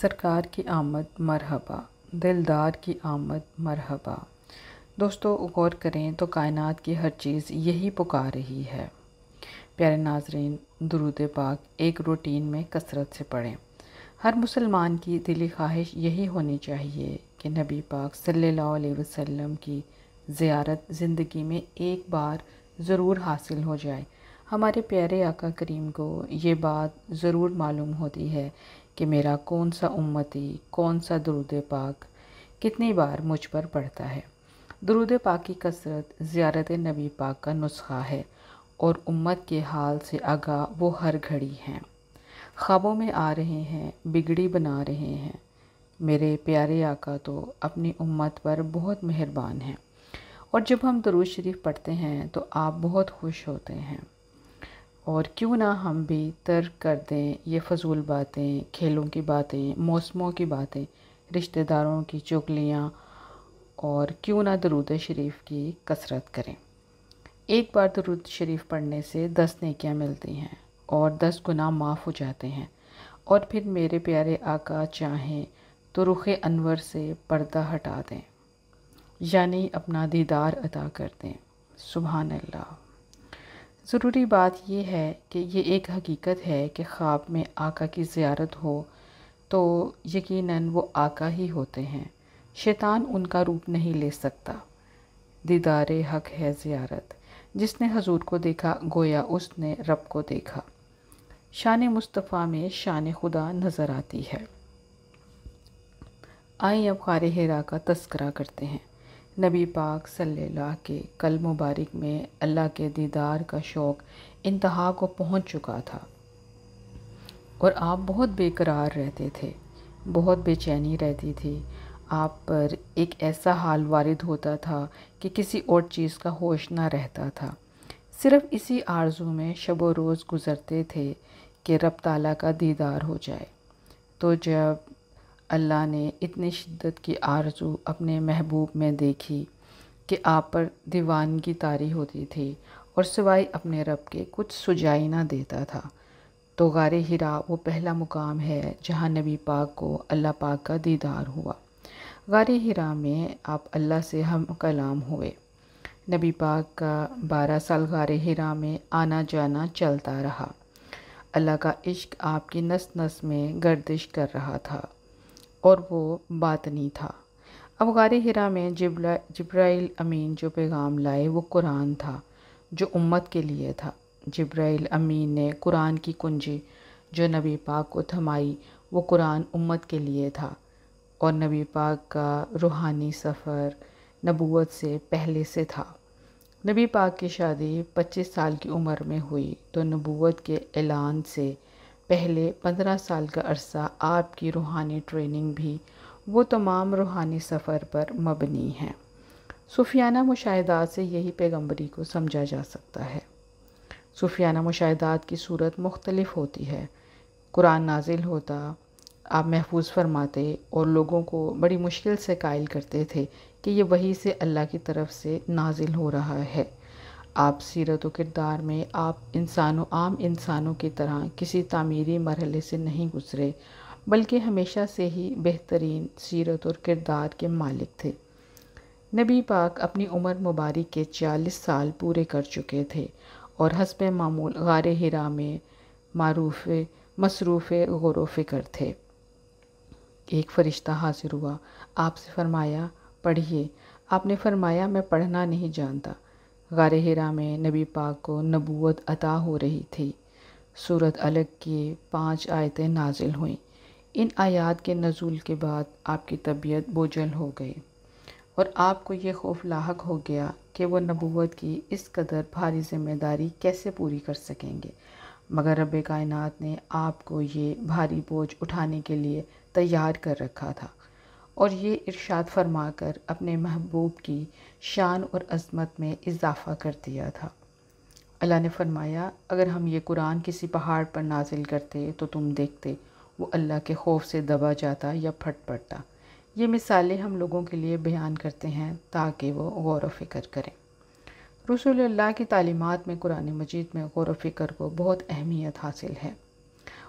سرکار کی آمد مرحبا، دلدار کی آمد مرحبا۔ دوستو غور کریں تو کائنات کی ہر چیز یہی پکار رہی ہے۔ پیارے ناظرین، درود پاک ایک روٹین میں کثرت سے پڑھیں۔ ہر مسلمان کی دلی خواہش یہی ہونی چاہیے کہ نبی پاک صلی اللہ علیہ وسلم کی زیارت زندگی میں ایک بار ضرور حاصل ہو جائے۔ ہمارے پیارے آقا کریم کو یہ بات ضرور معلوم ہوتی ہے کہ میرا کون سا امتی کون سا درود پاک کتنی بار مجھ پر پڑھتا ہے۔ درود پاک کی کثرت زیارت نبی پاک کا نسخہ ہے اور امت کے حال سے آگاہ وہ ہر گھڑی ہیں۔ خوابوں میں آ رہے ہیں، بگڑی بنا رہے ہیں۔ میرے پیارے آقا تو اپنی امت پر بہت مہربان ہیں، اور جب ہم درود شریف پڑھتے ہیں تو آپ بہت خوش ہوتے ہیں۔ اور کیوں نہ ہم بھی ترک کر دیں یہ فضول باتیں، کھیلوں کی باتیں، موسموں کی باتیں، رشتہ داروں کی چغلیاں، اور کیوں نہ درود شریف کی کثرت کریں۔ ایک بار درود شریف پڑھنے سے 10 نیکیاں ملتی ہیں اور 10 گناہ معاف ہو جاتے ہیں، اور پھر میرے پیارے آقا چاہیں تو رخ انور سے پردہ ہٹا دیں، یعنی اپنا دیدار عطا کر دیں۔ سبحان اللہ۔ ضروری بات یہ ہے کہ یہ ایک حقیقت ہے کہ خواب میں آقا کی زیارت ہو تو یقیناً وہ آقا ہی ہوتے ہیں، شیطان ان کا روپ نہیں لے سکتا۔ دیدار حق ہے زیارت، جس نے حضور کو دیکھا گویا اس نے رب کو دیکھا۔ شان مصطفیٰ میں شان خدا نظر آتی ہے۔ آئیں اب غار حرا کا تذکرہ کرتے ہیں۔ نبی پاک صلی اللہ کے قلب مبارک میں اللہ کے دیدار کا شوق انتہا کو پہنچ چکا تھا، اور آپ بہت بے قرار رہتے تھے، بہت بے چینی رہتی تھی۔ آپ پر ایک ایسا حال وارد ہوتا تھا کہ کسی اور چیز کا ہوش نہ رہتا تھا، صرف اسی آرزو میں شب و روز گزرتے تھے کہ رب تعالیٰ کا دیدار ہو جائے۔ تو جب اللہ نے اتنی شدت کی آرزو اپنے محبوب میں دیکھی کہ آپ پر دیوانگی طاری ہوتی تھی اور سوائے اپنے رب کے کچھ سجائی نہ دیتا تھا، تو غار حرا وہ پہلا مقام ہے جہاں نبی پاک کو اللہ پاک کا دیدار ہوا۔ غار حرا میں آپ اللہ سے ہم کلام ہوئے۔ نبی پاک کا 12 سال غار حرا میں آنا جانا چلتا رہا۔ اللہ کا عشق آپ کی نس نس میں گردش کر رہا تھا، اور وہ باطنی تھا۔ اب غار حرا میں جبرائیل امین جو پیغام لائے وہ قرآن تھا، جو امت کے لیے تھا۔ جبرائیل امین نے قرآن کی کنجی جو نبی پاک کو تھمائی، وہ قرآن امت کے لیے تھا، اور نبی پاک کا روحانی سفر نبوت سے پہلے سے تھا۔ نبی پاک کی شادی 25 سال کی عمر میں ہوئی، تو نبوت کے اعلان سے پہلے 15 سال کا عرصہ آپ کی روحانی ٹریننگ بھی وہ تمام روحانی سفر پر مبنی ہے۔ صوفیانہ مشاہدات سے یہی پیغمبری کو سمجھا جا سکتا ہے۔ صوفیانہ مشاہدات کی صورت مختلف ہوتی ہے۔ قرآن نازل ہوتا، آپ محفوظ فرماتے اور لوگوں کو بڑی مشکل سے قائل کرتے تھے کہ یہ وحی سے اللہ کی طرف سے نازل ہو رہا ہے۔ آپ سیرت و کردار میں آپ عام انسانوں کی طرح کسی تعمیری مرحلے سے نہیں گزرے، بلکہ ہمیشہ سے ہی بہترین سیرت اور کردار کے مالک تھے۔ نبی پاک اپنی عمر مبارک کے 40 سال پورے کر چکے تھے، اور حسب معمول غار حرا میں مصروف غور و فکر تھے۔ ایک فرشتہ حاضر ہوا، آپ سے فرمایا پڑھیے۔ آپ نے فرمایا میں پڑھنا نہیں جانتا۔ غار حرا میں نبی پاک کو نبوت عطا ہو رہی تھی۔ سورۃ الگ کی 5 آیتیں نازل ہوئیں۔ ان آیات کے نزول کے بعد آپ کی طبیعت بوجھل ہو گئی، اور آپ کو یہ خوف لاحق ہو گیا کہ وہ نبوت کی اس قدر بھاری ذمہ داری کیسے پوری کر سکیں گے، مگر رب کائنات نے آپ کو یہ بھاری بوجھ اٹھانے کے لیے تیار کر رکھا تھا، اور یہ ارشاد فرما کر اپنے محبوب کی شان اور عظمت میں اضافہ کر دیا تھا۔ اللہ نے فرمایا اگر ہم یہ قرآن کسی پہاڑ پر نازل کرتے تو تم دیکھتے وہ اللہ کے خوف سے دبا جاتا یا پھٹ پڑتا۔ یہ مثالیں ہم لوگوں کے لیے بیان کرتے ہیں تاکہ وہ غور و فکر کریں۔ رسول اللہ کی تعلیمات میں قرآن مجید میں غور و فکر کو بہت اہمیت حاصل ہے،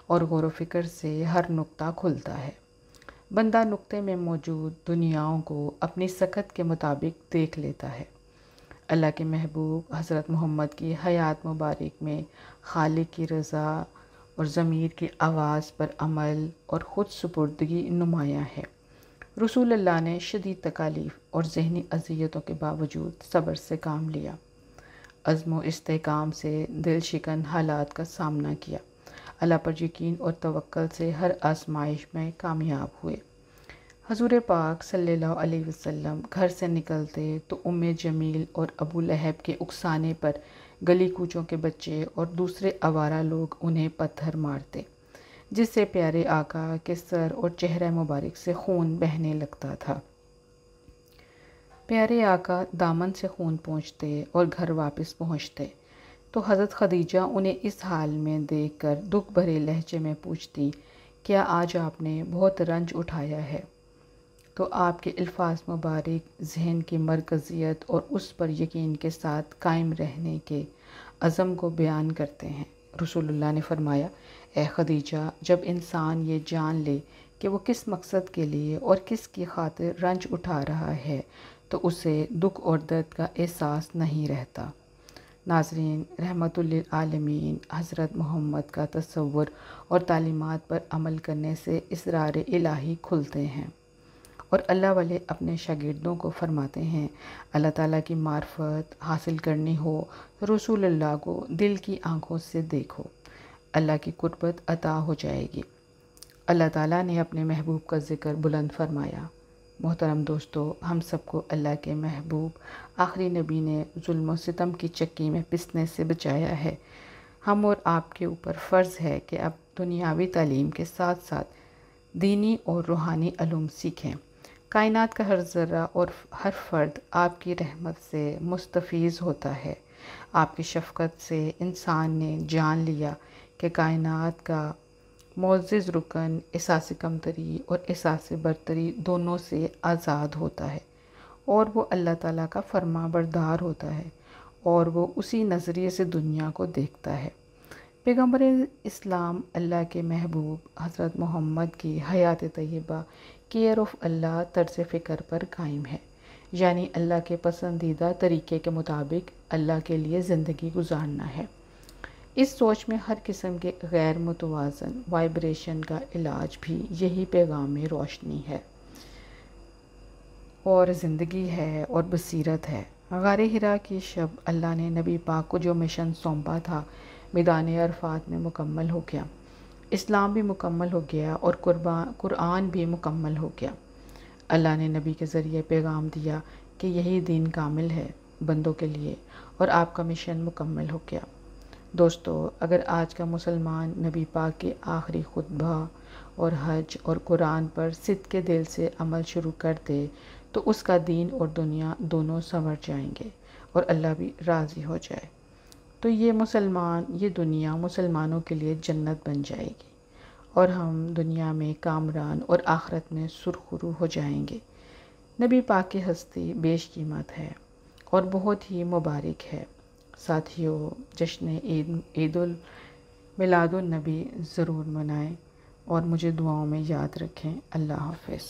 اور غور و فکر سے ہر نقطہ کھلتا ہے۔ بندہ نقطے میں موجود دنیاؤں کو اپنی سخت کے مطابق دیکھ لیتا ہے۔ اللہ کے محبوب حضرت محمد کی حیات مبارک میں خالق کی رضا اور ضمیر کی آواز پر عمل اور خود سپردگی نمایاں ہے۔ رسول اللہ نے شدید تکالیف اور ذہنی اذیتوں کے باوجود صبر سے کام لیا، عزم و استحکام سے دل شکن حالات کا سامنا کیا، اللہ پر یقین اور توکل سے ہر آزمائش میں کامیاب ہوئے۔ حضور پاک صلی اللہ علیہ وسلم گھر سے نکلتے تو ام جمیل اور ابو لہب کے اکسانے پر گلی کوچوں کے بچے اور دوسرے آوارہ لوگ انہیں پتھر مارتے، جس سے پیارے آقا کے سر اور چہرہ مبارک سے خون بہنے لگتا تھا۔ پیارے آقا دامن سے خون پونچھتے اور گھر واپس پہنچتے تو حضرت خدیجہ انہیں اس حال میں دیکھ کر دکھ بھرے لہجے میں پوچھتی، کیا آج آپ نے بہت رنج اٹھایا ہے؟ تو آپ کے الفاظ مبارک ذہن کی مرکزیت اور اس پر یقین کے ساتھ قائم رہنے کے عزم کو بیان کرتے ہیں۔ رسول اللہ نے فرمایا، اے خدیجہ، جب انسان یہ جان لے کہ وہ کس مقصد کے لیے اور کس کی خاطر رنج اٹھا رہا ہے تو اسے دکھ اور درد کا احساس نہیں رہتا۔ ناظرین، رحمت للعالمین حضرت محمد کا تصور اور تعلیمات پر عمل کرنے سے اسرار الہی کھلتے ہیں، اور اللہ والے اپنے شاگردوں کو فرماتے ہیں، اللہ تعالیٰ کی معرفت حاصل کرنی ہو تو رسول اللہ کو دل کی آنکھوں سے دیکھو، اللہ کی قربت عطا ہو جائے گی۔ اللہ تعالیٰ نے اپنے محبوب کا ذکر بلند فرمایا۔ محترم دوستو، ہم سب کو اللہ کے محبوب آخری نبی نے ظلم و ستم کی چکی میں پسنے سے بچایا ہے۔ ہم اور آپ کے اوپر فرض ہے کہ اب دنیاوی تعلیم کے ساتھ ساتھ دینی اور روحانی علوم سیکھیں۔ کائنات کا ہر ذرہ اور ہر فرد آپ کی رحمت سے مستفیض ہوتا ہے۔ آپ کی شفقت سے انسان نے جان لیا کہ کائنات کا معزز رکن احساس کمتری اور احساس برتری دونوں سے آزاد ہوتا ہے، اور وہ اللہ تعالیٰ کا فرما بردار ہوتا ہے، اور وہ اسی نظریے سے دنیا کو دیکھتا ہے۔ پیغمبر اسلام اللہ کے محبوب حضرت محمد کی حیات طیبہ کیئر آف اللہ طرز فکر پر قائم ہے، یعنی اللہ کے پسندیدہ طریقے کے مطابق اللہ کے لیے زندگی گزارنا ہے۔ اس سوچ میں ہر قسم کے غیر متوازن وائبریشن کا علاج بھی یہی پیغام روشنی ہے اور زندگی ہے اور بصیرت ہے۔ غار حرا کی شب اللہ نے نبی پاک کو جو مشن سونپا تھا میدان عرفات میں مکمل ہو گیا، اسلام بھی مکمل ہو گیا اور قرآن بھی مکمل ہو گیا۔ اللہ نے نبی کے ذریعے پیغام دیا کہ یہی دین کامل ہے بندوں کے لیے، اور آپ کا مشن مکمل ہو گیا۔ دوستو، اگر آج کا مسلمان نبی پاک کے آخری خطبہ اور حج اور قرآن پر صدق کے دل سے عمل شروع کر دے تو اس کا دین اور دنیا دونوں سنور جائیں گے اور اللہ بھی راضی ہو جائے، تو یہ دنیا مسلمانوں کے لیے جنت بن جائے گی، اور ہم دنیا میں کامران اور آخرت میں سرخرو ہو جائیں گے۔ نبی پاک کی ہستی بیش قیمت ہے اور بہت ہی مبارک ہے۔ ساتھیو، جشن عید المیلاد النبی ضرور منائیں اور مجھے دعاؤں میں یاد رکھیں۔ اللہ حافظ۔